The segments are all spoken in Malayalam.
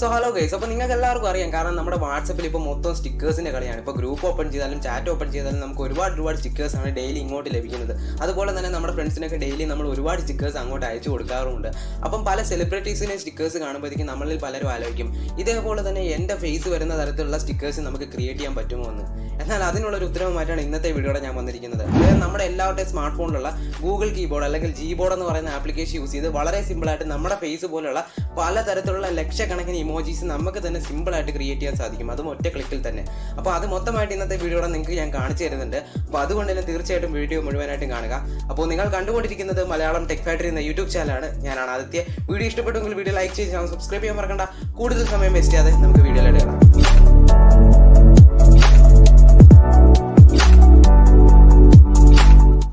So hello guys, അപ്പോൾ നിങ്ങൾക്ക് എല്ലാവർക്കും അറിയാം കാരണം നമ്മുടെ വാട്സാപ്പിൽ ഇപ്പോൾ മൊത്തം സ്റ്റിക്കേഴ്സിന്റെ കളിയാണ്. ഇപ്പോൾ ഗ്രൂപ്പ് ഓപ്പൺ ചെയ്താലും ചാറ്റ് ഓപ്പൺ ചെയ്താലും നമുക്ക് ഒരുപാട് സ്റ്റിക്കേഴ്സ് ആണ് ഡെയിലി ഇങ്ങോട്ട് ലഭിക്കുന്നത്. അതുപോലെ തന്നെ നമ്മുടെ ഫ്രണ്ട്സിനൊക്കെ ഡെയിലി നമ്മൾ ഒരുപാട് സ്റ്റിക്കേഴ്സ് അങ്ങോട്ട് അയച്ചു കൊടുക്കാറുമുണ്ട്. അപ്പം പല സെലിബ്രിറ്റീസിനെ സ്റ്റിക്കേഴ്സ് കാണുമ്പോഴത്തേക്കും നമ്മളിൽ പലരും ആലോചിക്കും ഇതേപോലെ തന്നെ എൻ്റെ ഫേസ് വരുന്ന തരത്തിലുള്ള സ്റ്റിക്കേഴ്സ് നമുക്ക് ക്രിയേറ്റ് ചെയ്യാൻ പറ്റുമോ എന്ന്. എന്നാൽ അതിനുള്ളൊരു ഉത്തരവുമായിട്ടാണ് ഇന്നത്തെ വീഡിയോയുടെ ഞാൻ വന്നിരിക്കുന്നത്. അതായത് നമ്മുടെ എല്ലാവരുടെയും സ്മാർട്ട് ഫോണിലുള്ള ഗൂഗിൾ കീബോർഡ് അല്ലെങ്കിൽ ജീബോർഡ് എന്ന് പറയുന്ന ആപ്ലിക്കേഷൻ യൂസ് ചെയ്ത് വളരെ സിമ്പിളായിട്ട് നമ്മുടെ ഫേസ് പോലുള്ള പലതരത്തിലുള്ള ലക്ഷക്കണക്കിന് ഇമോജീസ് നമുക്ക് തന്നെ സിമ്പിളായിട്ട് ക്രിയേറ്റ് ചെയ്യാൻ സാധിക്കും, അതും ഒറ്റ ക്ലിക്കിൽ തന്നെ. അപ്പോൾ അത് മൊത്തമായിട്ട് ഇന്നത്തെ വീഡിയോയുടെ നിങ്ങൾക്ക് ഞാൻ കാണിച്ചു തരുന്നുണ്ട്. അപ്പോൾ അതുകൊണ്ട് തന്നെ തീർച്ചയായിട്ടും വീഡിയോ മുഴുവനായിട്ടും കാണുക. അപ്പോൾ നിങ്ങൾ കണ്ടുകൊണ്ടിരിക്കുന്നത് മലയാളം ടെക് ഫാക്ടറി എന്ന യൂട്യൂബ് ചാനലാണ്. ഞാനാണ് ആദിത്യ. വീഡിയോ ഇഷ്ടപ്പെട്ടെങ്കിൽ വീഡിയോ ലൈക്ക് ചെയ്ത് ചാനൽ സബ്സ്ക്രൈബ് ചെയ്യാൻ മറക്കണ്ട. കൂടുതൽ സമയം വേസ്റ്റ് ചെയ്യാതെ നമുക്ക് വീഡിയോയിലേക്ക് കാണാം.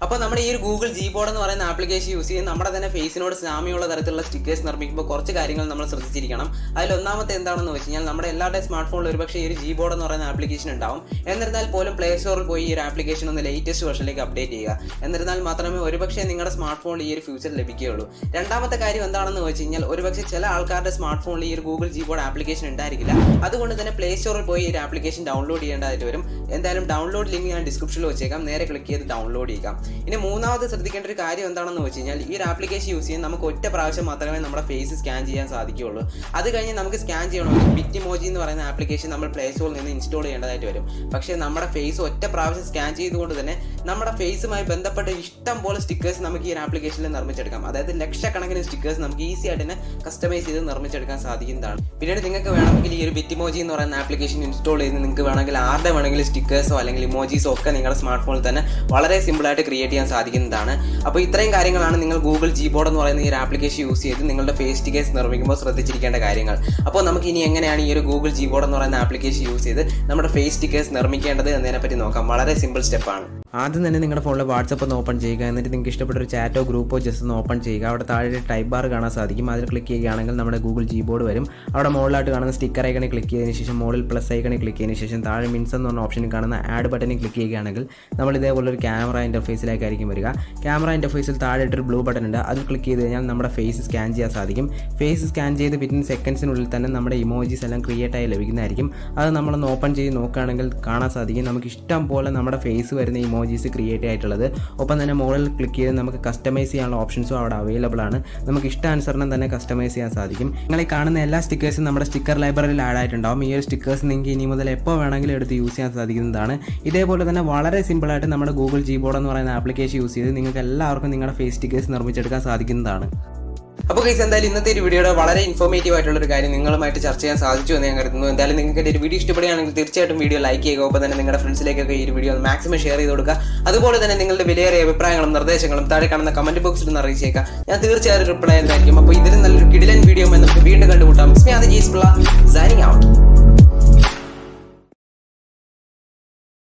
അപ്പോൾ നമ്മുടെ ഈ ഒരു ഗൂഗിൾ ജീബോർഡ് എന്ന് പറയുന്ന ആപ്ലിക്കേഷൻ യൂസ് ചെയ്ത് നമ്മുടെ തന്നെ ഫേസിനോട് സാമ്യമുള്ള തരത്തിലുള്ള സ്റ്റിക്കേഴ്സ് നിർമ്മിക്കുമ്പോൾ കുറച്ച് കാര്യങ്ങൾ നമ്മൾ ശ്രദ്ധിച്ചിരിക്കണം. അതിൽ ഒന്നാമത്തെ എന്താണെന്ന് വെച്ച് കഴിഞ്ഞാൽ നമ്മുടെ എല്ലാവരുടെയും സ്മാർട്ട് ഫോണിൽ ഒരുപക്ഷെ ഈ ഒരു ജീബോർഡ് എന്ന് പറയുന്ന ആപ്ലിക്കേഷൻ ഉണ്ടാവും. എന്നിരുന്നാൽ പോലും പ്ലേ സ്റ്റോറിൽ പോയി ഈ ഒരു ആപ്ലിക്കേഷൻ ഒന്ന് ലേറ്റസ്റ്റ് വെർഷനിലേക്ക് അപ്ഡേറ്റ് ചെയ്യുക. എന്നിരുന്നാൽ മാത്രമേ ഒരുപക്ഷെ നിങ്ങളുടെ സ്മാർട്ട് ഫോണിൽ ഈ ഒരു ഫ്യൂച്ചർ ലഭിക്കുകയുള്ളൂ. രണ്ടാമത്തെ കാര്യം എന്താണെന്ന് വെച്ച് കഴിഞ്ഞാൽ ഒരുപക്ഷെ ചില ആൾക്കാരുടെ സ്മാർട്ട് ഫോണിൽ ഈ ഒരു ഗൂഗിൾ ജീബോർഡ് ആപ്ലിക്കേഷൻ ഉണ്ടായിരിക്കില്ല. അതുകൊണ്ട് തന്നെ പ്ലേ സ്റ്റോറിൽ പോയി ഈ ഒരു ആപ്ലിക്കേഷൻ ഡൗൺലോഡ് ചെയ്യേണ്ടതായിട്ട് വരും. എന്തായാലും ഡൗൺലോഡ് ലിങ്ക് ഞാൻ ഡിസ്ക്രിപ്ഷനിൽ വെച്ചേക്കാം, നേരെ ക്ലിക്ക് ചെയ്ത് ഡൗൺലോഡ് ചെയ്യാം. ഇനി മൂന്നാമത് ശ്രദ്ധിക്കേണ്ട ഒരു കാര്യം എന്താണെന്ന് വെച്ച് കഴിഞ്ഞാൽ ഈ ഒരു ആപ്ലിക്കേഷൻ യൂസ് ചെയ്യാൻ നമുക്ക് ഒറ്റ പ്രാവശ്യം മാത്രമേ നമ്മുടെ ഫേസ് സ്കാൻ ചെയ്യാൻ സാധിക്കുകയുള്ളൂ. അത് കഴിഞ്ഞ് നമുക്ക് സ്കാൻ ചെയ്യണമെങ്കിൽ ബിറ്റ് എന്ന് പറയുന്ന ആപ്ലിക്കേഷൻ നമ്മൾ പ്ലേ സ്റ്റോറിൽ നിന്ന് ഇൻസ്റ്റാൾ ചെയ്യേണ്ടതായിട്ട് വരും. പക്ഷേ നമ്മുടെ ഫേസ് ഒറ്റ പ്രാവശ്യം സ്കാൻ ചെയ്തുകൊണ്ട് തന്നെ നമ്മുടെ ഫേസുമായി ബന്ധപ്പെട്ട ഇഷ്ടം പോലെ സ്റ്റിക്കേഴ്സ് നമുക്ക് ഈ ഒരു ആപ്ലിക്കേഷനിൽ നിർമ്മിച്ചെടുക്കാം. അതായത് ലക്ഷക്കണക്കിന് സ്റ്റിക്കേഴ്സ് നമുക്ക് ഈസി ആയിട്ട് തന്നെ കസ്റ്റമൈസ് ചെയ്ത് നിർമ്മിച്ചെടുക്കാൻ സാധിക്കുന്നതാണ്. പിന്നീട് നിങ്ങൾക്ക് വേണമെങ്കിൽ ഈ ഒരു ബിറ്റ് എന്ന് പറയുന്ന ആപ്ലിക്കേഷൻ ഇൻസ്റ്റാൾ ചെയ്ത് നിങ്ങൾക്ക് വേണമെങ്കിൽ ആരുടെ വേണമെങ്കിലും സ്റ്റിക്കേഴ്സോ അല്ലെങ്കിൽ ഇമോജീസോ ഒക്കെ നിങ്ങളുടെ സ്മാർട്ട് ഫോണിൽ തന്നെ വളരെ സിമ്പിളായിട്ട് ക്രിയേറ്റ് ചെയ്യാൻ സാധിക്കുന്നതാണ്. അപ്പോൾ ഇത്രയും കാര്യങ്ങളാണ് നിങ്ങൾ ഗൂഗിൾ ജീബോർഡ് എന്ന് പറയുന്ന ഈ ഒരു ആപ്ലിക്കേഷൻ യൂസ് ചെയ്ത് നിങ്ങളുടെ ഫേസ് സ്റ്റിക്കേഴ്സ് നിർമ്മിക്കുമ്പോൾ ശ്രദ്ധിച്ചിരിക്കേണ്ട കാര്യങ്ങൾ. അപ്പോൾ നമുക്ക് ഇനി എങ്ങനെയാണ് ഈ ഒരു ഗൂഗിൾ ജീബോർഡ് എന്ന് പറയുന്ന ആപ്ലിക്കേഷൻ യൂസ് ചെയ്ത് നമ്മുടെ ഫേസ് സ്റ്റിക്കേഴ്സ് നിർമ്മിക്കേണ്ടത് എന്നതിനെപ്പറ്റി നോക്കാം. വളരെ സിമ്പിൾ സ്റ്റെപ്പാണ്. ആദ്യം തന്നെ നിങ്ങളുടെ ഫോണിൽ വാട്സപ്പ് ഒന്ന് ഓപ്പൺ ചെയ്യുക. എന്നിട്ട് നിങ്ങൾക്ക് ഇഷ്ടപ്പെട്ട ഒരു ചാറ്റോ ഗ്രൂപ്പോ ജസ്റ്റ് ഒന്ന് ഓപ്പൺ ചെയ്യുക. അവിടെ താഴെ ടൈപ്പ് ബാർ കാണാൻ സാധിക്കും. അതിൽ ക്ലിക്ക് ചെയ്യുകയാണെങ്കിൽ നമ്മുടെ ഗൂഗിൾ ജീബോർഡ് വരും. അവിടെ മുകളിലായിട്ട് കാണുന്ന സ്റ്റിക്കർ ഐക്കണിൽ ക്ലിക്ക് ചെയ്തതിന് ശേഷം മുകളിൽ പ്ലസ് ഐക്കണിൽ ക്ലിക്ക് ചെയ്തതിന് ശേഷം താഴെ മിൻസ് എന്ന് പറഞ്ഞ ഓപ്ഷനിൽ കാണുന്ന ആഡ് ബട്ടണിൽ ക്ലിക്ക് ചെയ്യുകയാണെങ്കിൽ നമ്മൾ ഇതേപോലെ ഒരു ക്യാമറ ഇൻ്റർഫേസിലേക്കായിരിക്കും വരിക. ക്യാമറ ഇൻ്റർഫേസിൽ താഴെ ഇട്ടൊരു ബ്ലൂ ബട്ടൺ ഉണ്ട്. അതിൽ ക്ലിക്ക് ചെയ്ത് കഴിഞ്ഞാൽ നമ്മുടെ ഫേസ് സ്കാൻ ചെയ്യാൻ സാധിക്കും. ഫേസ് സ്കാൻ ചെയ്ത് വിത്തിൻ സെക്കൻഡ്സിനുള്ളിൽ തന്നെ നമ്മുടെ ഇമോജീസ് എല്ലാം ക്രിയേറ്റ് ആയി ലഭിക്കുന്നതായിരിക്കും. അത് നമ്മളൊന്ന് ഓപ്പൺ ചെയ്ത് നോക്കുകയാണെങ്കിൽ കാണാൻ സാധിക്കും നമുക്ക് ഇഷ്ടം പോലെ നമ്മുടെ ഫേസ് വരുന്ന ഇമോജീസ് ക്രിയേറ്റ് ആയിട്ടുള്ളത്. ഒപ്പം തന്നെ മുകളിൽ ക്ലിക്ക് ചെയ്ത് നമുക്ക് കസ്റ്റമൈസ് ചെയ്യാനുള്ള ഓപ്ഷൻസും അവിടെ അവൈലബിൾ ആണ്. നമുക്ക് ഇഷ്ടാനുസരണം തന്നെ കസ്റ്റമൈസ് ചെയ്യാൻ സാധിക്കും. നിങ്ങൾ ഈ കാണുന്ന എല്ലാ സ്റ്റിക്കേഴ്സും നമ്മുടെ സ്റ്റിക്കർ ലൈബ്രറിയിൽ ആഡ് ആയിട്ടുണ്ടാവും. ഈ ഒരു സ്റ്റിക്കേഴ്സ് നിങ്ങൾക്ക് ഇനി മുതൽ എപ്പോൾ വേണമെങ്കിലും എടുത്ത് യൂസ് ചെയ്യാൻ സാധിക്കുന്നതാണ്. ഇതേപോലെ തന്നെ വളരെ സിമ്പിളായിട്ട് നമ്മുടെ ഗൂഗിൾ ജീബോർഡ് എന്ന് പറയുന്ന ആപ്ലിക്കേഷൻ യൂസ് ചെയ്ത് നിങ്ങൾക്ക് എല്ലാവർക്കും നിങ്ങളുടെ ഫേസ് സ്റ്റിക്കേഴ്സ് നിർമ്മിച്ചെടുക്കാൻ സാധിക്കുന്നതാണ്. അപ്പോൾ ഗൈസ് എന്തായാലും ഇന്നത്തെ ഒരു വീഡിയോയുടെ വളരെ ഇൻഫോർമേറ്റീവ് ആയിട്ടുള്ള ഒരു കാര്യം നിങ്ങളുമായിട്ട് ചർച്ച ചെയ്യാൻ സാധിച്ചു എന്ന് ഞാൻ കരുതുന്നു. എന്തായാലും നിങ്ങൾക്ക് ഒരു വീഡിയോ ഇഷ്ടപ്പെടുകയാണെങ്കിൽ തീർച്ചയായിട്ടും വീഡിയോ ലൈക്ക് ചെയ്യുക. ഒപ്പം തന്നെ നിങ്ങളുടെ ഫ്രണ്ട്സിലേക്കൊക്കെ ഈ ഒരു വീഡിയോ മാക്സിമം ഷെയർ ചെയ്ത് കൊടുക്കുക. അതുപോലെ തന്നെ നിങ്ങളുടെ വിലയേറിയ അഭിപ്രായങ്ങളും നിർദ്ദേശങ്ങളും താഴെ കാണുന്ന കമന്റ് ബോക്സിൽ നിന്ന് അറിയിച്ചേക്കാം. ഞാൻ തീർച്ചയായും റിപ്ലൈ ആയിരിക്കും. അപ്പോൾ ഇതിന് നല്ലൊരു കിടിലൻ വീഡിയോ നമുക്ക് വീണ്ടും കണ്ടുമുട്ടാം.